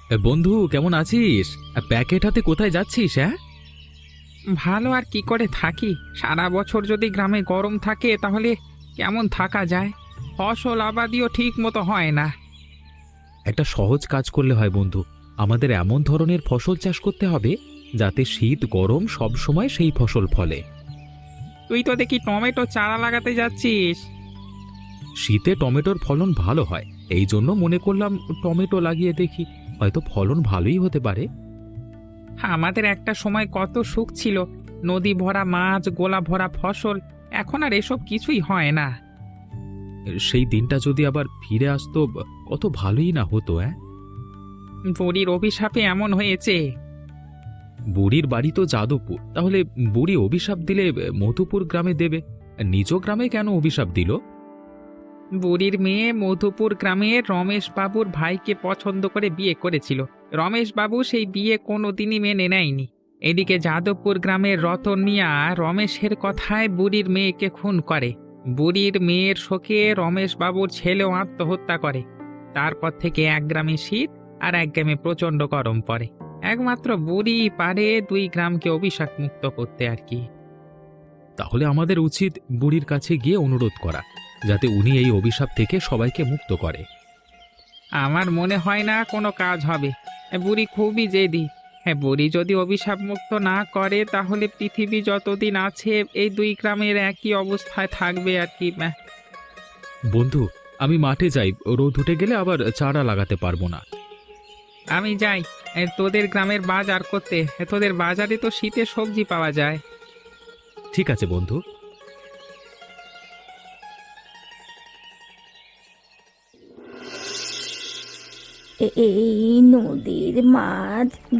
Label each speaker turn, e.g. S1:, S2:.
S1: বন্ধু কেমন আছিস? প্যাকেট হাতে কোথায় যাচ্ছিস? হ্যাঁ,
S2: ভালো আর কি করে থাকি? সারা বছর যদি গ্রামে গরম থাকে তাহলে কেমন থাকা যায়? ফসল আবাদিও ঠিক মতো হয় না।
S1: একটা সহজ কাজ করলে হয় বন্ধু। আমাদের এমন ধরনের ফসল চাষ করতে হবে যাতে শীত গরম সব সময় সেই ফসল ফলে।
S2: তুই তো দেখি টমেটো চারা লাগাতে যাচ্ছিস।
S1: শীতে টমেটোর ফলন ভালো হয়, এই জন্য মনে করলাম টমেটো লাগিয়ে দেখি, হয়তো ফলন ভালোই হতে পারে।
S2: আমাদের একটা সময় কত সুখ ছিল, নদী ভরা মাছ, গোলা ভরা ফসল। এখন আর এসব কিছুই হয় না।
S1: সেই দিনটা যদি আবার ফিরে আসতো কত ভালোই না হতো।
S2: বুড়ির অভিশাপে এমন হয়েছে।
S1: বুড়ির বাড়ি তো যাদবপুর, তাহলে বুড়ি অভিশাপ দিলে মধুপুর গ্রামে দেবে, নিজ গ্রামে কেন অভিশাপ দিল?
S2: বুড়ির মেয়ে মধুপুর গ্রামের রমেশ বাবুর ভাইকে পছন্দ করে বিয়ে করেছিল। রমেশ বাবু সেই বিয়ে কোনোদিনই মেনে নেয়নি। এদিকে যাদবপুর গ্রামের রতন মিয়া রমেশের কথায় বুড়ির মেয়েকে খুন করে। বুড়ির মেয়ের শোকে রমেশ বাবুর ছেলেও আত্মহত্যা করে। তারপর থেকে এক গ্রামে শীত আর এক গ্রামে প্রচণ্ড গরম পড়ে। একমাত্র বুড়ি পারে দুই গ্রামকে অভিশাপ মুক্ত করতে আর কি।
S1: তাহলে আমাদের উচিত বুড়ির কাছে গিয়ে অনুরোধ করা, যাতে উনি এই অভিশাপ থেকে সবাইকে মুক্ত করে।
S2: আমার মনে হয় না কোনো কাজ হবে। বুড়ি খুবই জেদি। হ্যাঁ, বুড়ি যদি অভিশাপ মুক্ত না করে তাহলে পৃথিবী যতদিন আছে এই দুই গ্রামের একই অবস্থায় থাকবে আর কি।
S1: বন্ধু, আমি মাঠে যাই, রোদ উঠে গেলে আবার চারা লাগাতে পারবো না।
S2: আমি যাই তোদের গ্রামের বাজার করতে। তোদের বাজারে তো শীতের সবজি পাওয়া যায়।
S1: ঠিক আছে বন্ধু।
S3: এই নদীর মাছ